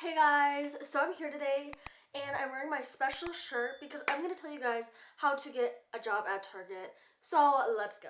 Hey guys, so I'm here today and I'm wearing my special shirt because I'm going to tell you guys how to get a job at Target. So let's go.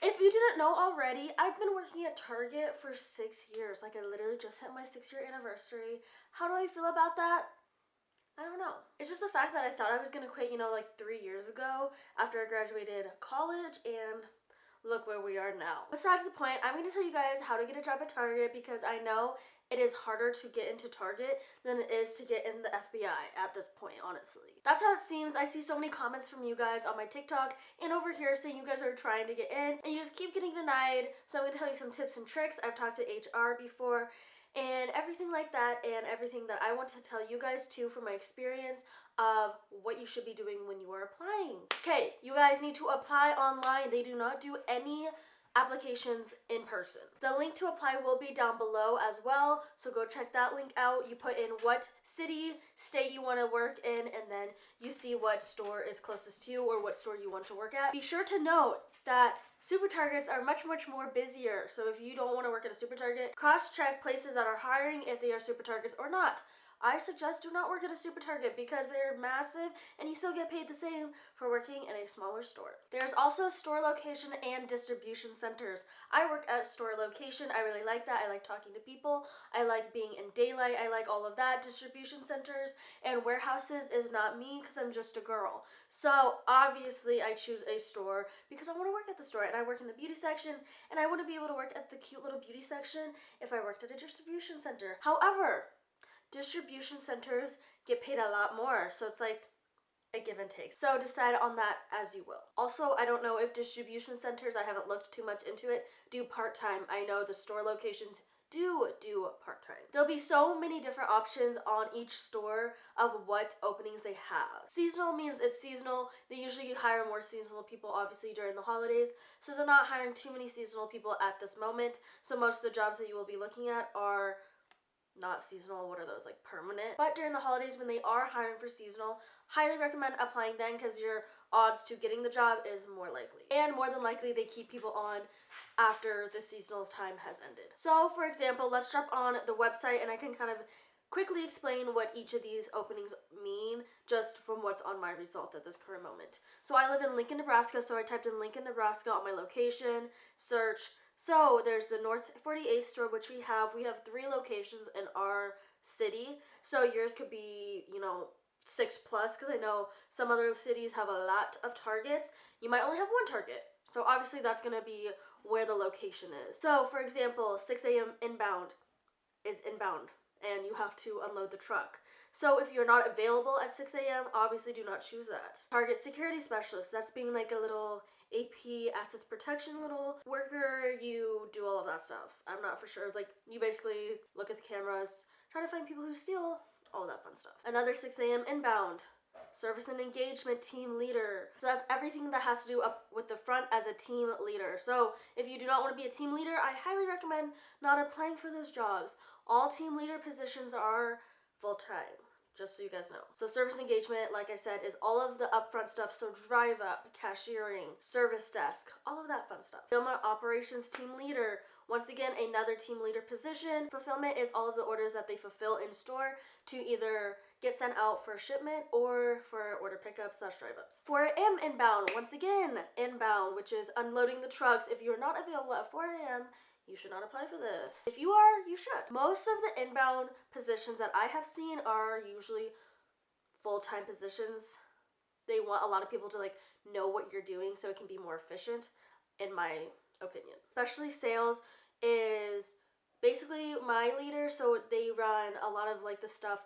If you didn't know already, I've been working at Target for 6 years. Like I literally just hit my 6-year anniversary. How do I feel about that? I don't know. It's just the fact that I thought I was going to quit, like 3 years ago after I graduated college, and look where we are now. Besides the point, I'm going to tell you guys how to get a job at Target because I know it is harder to get into Target than it is to get in the FBI at this point, honestly. That's how it seems. I see so many comments from you guys on my TikTok and over here saying you guys are trying to get in and you just keep getting denied. So I'm going to tell you some tips and tricks. I've talked to HR before and everything like that, and everything that I want to tell you guys too from my experience of what you should be doing when you are applying. Okay, you guys need to apply online. They do not do any applications in person. The link to apply will be down below as well, so go check that link out. You put in what city, state you want to work in, and then you see what store is closest to you or what store you want to work at. Be sure to note that super targets are much more busier, so if you don't want to work at a super target, cross-check places that are hiring if they are super targets or not. I suggest do not work at a super target because they're massive and you still get paid the same for working in a smaller store. There's also store location and distribution centers. I work at a store location. I really like that. I like talking to people. I like being in daylight. I like all of that. Distribution centers and warehouses is not me because I'm just a girl. So obviously I choose a store because I want to work at the store, and I work in the beauty section, and I want to be able to work at the cute little beauty section if I worked at a distribution center. However, distribution centers get paid a lot more, so it's like a give and take. So decide on that as you will. Also, I don't know if distribution centers, I haven't looked too much into it, do part-time. I know the store locations do part-time. There'll be so many different options on each store of what openings they have. Seasonal means it's seasonal. They usually hire more seasonal people obviously during the holidays, so they're not hiring too many seasonal people at this moment. So most of the jobs that you will be looking at are not seasonal. What are those, like permanent? But during the holidays when they are hiring for seasonal, highly recommend applying then because your odds to getting the job is more likely. And more than likely they keep people on after the seasonal time has ended. So for example, let's jump on the website and I can kind of quickly explain what each of these openings mean just from what's on my results at this current moment. So I live in Lincoln, Nebraska, so I typed in Lincoln, Nebraska on my location, search. So there's the North 48th store, which we have 3 locations in our city. So yours could be, 6 plus, because I know some other cities have a lot of Targets. You might only have 1 Target. So obviously that's going to be where the location is. So for example, 6 a.m. inbound is inbound, and you have to unload the truck. So if you're not available at 6 a.m., obviously do not choose that. Target security specialist, that's being like a little AP assets protection little worker. You do all of that stuff. I'm not for sure. It's like you basically look at the cameras, try to find people who steal, all that fun stuff. Another 6 a.m. inbound, service and engagement team leader. So that's everything that has to do up with the front as a team leader. So if you do not want to be a team leader, I highly recommend not applying for those jobs. All team leader positions are full-time, just so you guys know. So service engagement, like I said, is all of the upfront stuff. So drive up, cashiering, service desk, all of that fun stuff. Fulfillment operations team leader, once again, another team leader position. Fulfillment is all of the orders that they fulfill in store to either get sent out for shipment or for order pickup / drive ups. 4 a.m. inbound, once again, inbound, which is unloading the trucks. If you're not available at 4 a.m., you should not apply for this. If you are, you should. Most of the inbound positions that I have seen are usually full-time positions. They want a lot of people to know what you're doing so it can be more efficient, in my opinion. Especially sales is basically my leader, so they run a lot of the stuff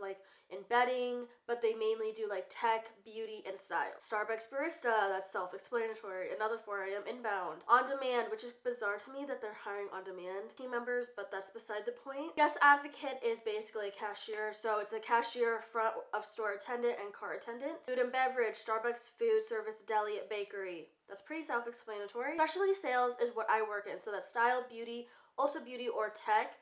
in bedding, but they mainly do tech, beauty, and style. Starbucks barista, that's self-explanatory. Another 4 a.m. inbound. On demand, which is bizarre to me that they're hiring on demand team members, but that's beside the point. Guest advocate is basically a cashier, so it's a cashier, front of store attendant, and car attendant. Food and beverage, Starbucks food service, deli, bakery. That's pretty self-explanatory. Specialty sales is what I work in, so that's style, beauty, Ulta Beauty, or tech.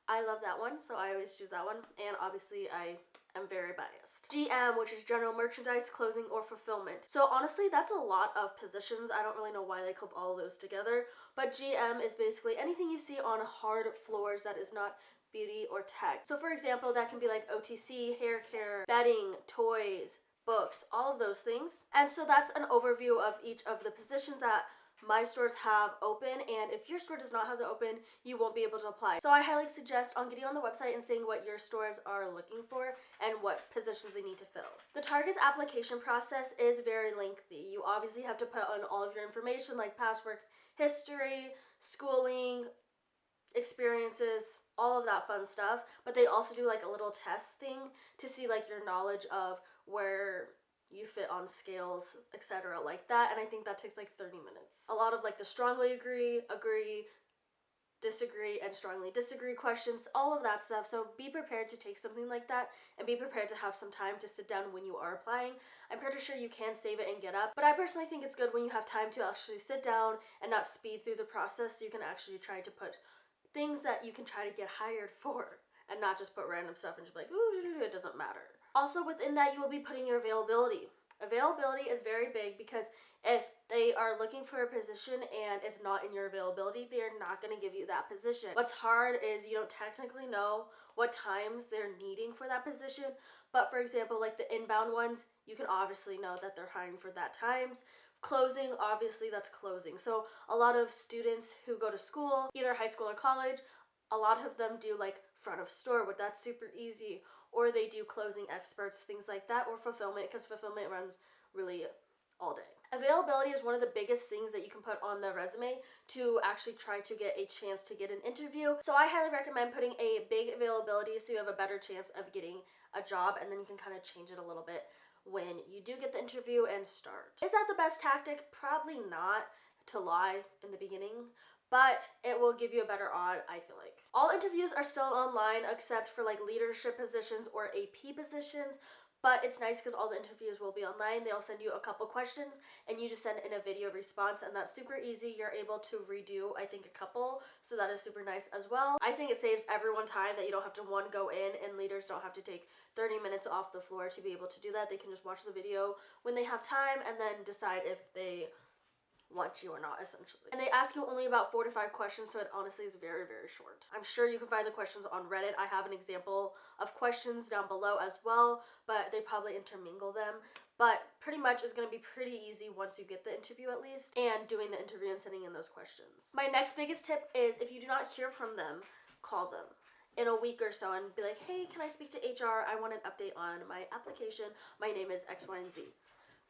I love that one, so I always choose that one, and obviously I am very biased. GM, which is general merchandise, closing, or fulfillment. So honestly, that's a lot of positions. I don't really know why they club all of those together, but GM is basically anything you see on hard floors that is not beauty, or tech. So for example, that can be like OTC, hair care, bedding, toys, books, all of those things. And so that's an overview of each of the positions that my stores have open, and if your store does not have it open, you won't be able to apply. So I highly suggest on getting on the website and seeing what your stores are looking for and what positions they need to fill. The Target's application process is very lengthy. You obviously have to put on all of your information like past work history, schooling, experiences, all of that fun stuff, but they also do like a little test thing to see like your knowledge of where you fit on scales, etc. like that, and I think that takes like 30 minutes. A lot of like the strongly agree, disagree, and strongly disagree questions, all of that stuff. So be prepared to take something like that and be prepared to have some time to sit down when you are applying. I'm pretty sure you can save it and get up, but I personally think it's good when you have time to actually sit down and not speed through the process, so you can actually try to put things that you can try to get hired for and not just put random stuff and just be like, ooh, it doesn't matter. Also within that, you will be putting your availability. Availability is very big because if they are looking for a position and it's not in your availability, they're not going to give you that position. What's hard is you don't technically know what times they're needing for that position, but for example, like the inbound ones, you can obviously know that they're hiring for that times. Closing, obviously that's closing. So a lot of students who go to school, either high school or college, a lot of them do like front of store, but that's super easy, or they do closing experts, things like that, or fulfillment, because fulfillment runs really all day. Availability is one of the biggest things that you can put on the resume to actually try to get a chance to get an interview. So I highly recommend putting a big availability so you have a better chance of getting a job, and then you can kind of change it a little bit when you do get the interview and start. Is that the best tactic? Probably not, to lie in the beginning, but it will give you a better odd, I feel like. All interviews are still online except for like leadership positions or AP positions, but it's nice because all the interviews will be online. They'll send you a couple questions and you just send in a video response, and that's super easy. You're able to redo, I think, a couple, so that is super nice as well. I think it saves everyone time that you don't have to go in, and leaders don't have to take 30 minutes off the floor to be able to do that. They can just watch the video when they have time and then decide if they want you or not, essentially. And they ask you only about 4 to 5 questions, so it honestly is very, very short. I'm sure you can find the questions on Reddit. I have an example of questions down below as well, but they probably intermingle them. But pretty much it's going to be pretty easy once you get the interview at least, and doing the interview and sending in those questions. My next biggest tip is if you do not hear from them, call them in a week or so and be like, hey, can I speak to HR? I want an update on my application. My name is X, Y, and Z.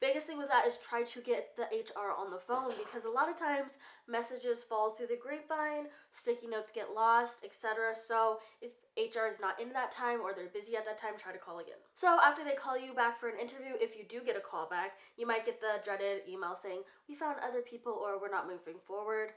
Biggest thing with that is try to get the HR on the phone, because a lot of times messages fall through the grapevine, sticky notes get lost, etc. So if HR is not in that time or they're busy at that time, try to call again. So after they call you back for an interview, if you do get a call back, you might get the dreaded email saying, we found other people, or we're not moving forward.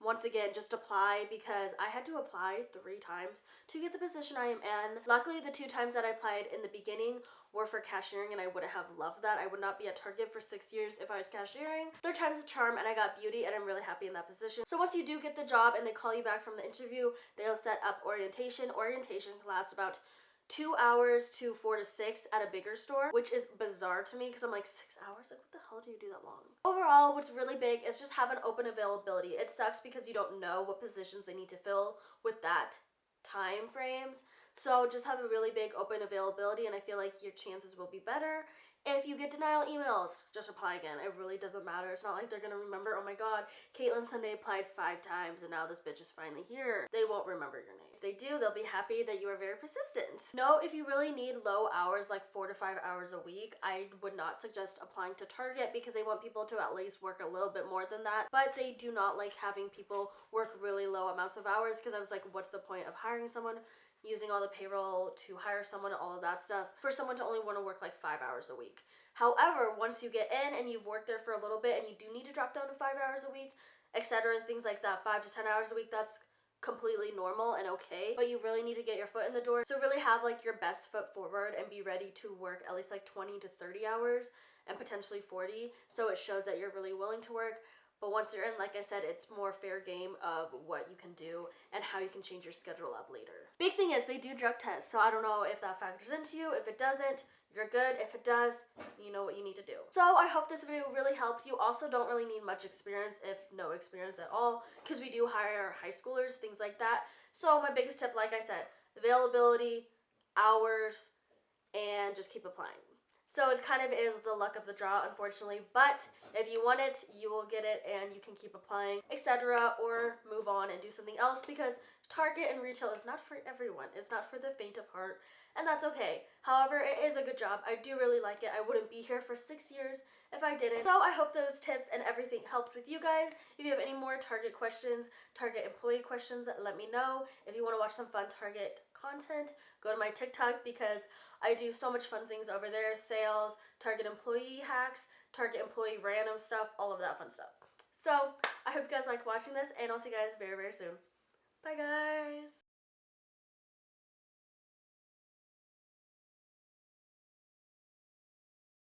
Once again, just apply, because I had to apply 3 times to get the position I am in. Luckily, the 2 times that I applied in the beginning were for cashiering, and I wouldn't have loved that. I would not be at Target for 6 years if I was cashiering. 3rd time's a charm, and I got beauty, and I'm really happy in that position. So once you do get the job and they call you back from the interview, they'll set up orientation. Orientation can last about 2 hours to 4 to 6 at a bigger store, which is bizarre to me because I'm like, 6 hours? Like, what the hell do you do that long? Overall, what's really big is just have an open availability. It sucks because you don't know what positions they need to fill with that time frames. So just have a really big open availability, and I feel like your chances will be better. If you get denial emails, just apply again. It really doesn't matter. It's not like they're gonna remember, oh my god, Kaitlin Sonday applied 5 times and now this bitch is finally here. They won't remember your name. If they do, they'll be happy that you are very persistent. No, if you really need low hours, like 4 to 5 hours a week, I would not suggest applying to Target, because they want people to at least work a little bit more than that. But they do not like having people work really low amounts of hours, because I was like, what's the point of hiring someone, using all the payroll to hire someone, all of that stuff, for someone to only want to work like 5 hours a week. However, once you get in and you've worked there for a little bit and you do need to drop down to 5 hours a week, etc., and things like that, 5 to 10 hours a week, that's completely normal and okay, but you really need to get your foot in the door. So really have like your best foot forward and be ready to work at least like 20 to 30 hours and potentially 40, so it shows that you're really willing to work. But once you're in, like I said, it's more fair game of what you can do and how you can change your schedule up later. Big thing is they do drug tests, so I don't know if that factors into you. If it doesn't, you're good. If it does, you know what you need to do. So I hope this video really helped. You also don't really need much experience, if no experience at all, because we do hire high schoolers, things like that. So my biggest tip, like I said, availability, hours, and just keep applying. So it kind of is the luck of the draw, unfortunately, but if you want it, you will get it and you can keep applying, etc., or move on and do something else, because Target and retail is not for everyone. It's not for the faint of heart, and that's okay. However, it is a good job. I do really like it. I wouldn't be here for 6 years if I didn't. So I hope those tips and everything helped with you guys. If you have any more Target questions, Target employee questions, let me know. If you want to watch some fun Target content, go to my TikTok, because I do so much fun things over there. Sales, Target employee hacks, Target employee random stuff, all of that fun stuff. So I hope you guys liked watching this, and I'll see you guys very, very soon. Bye, guys.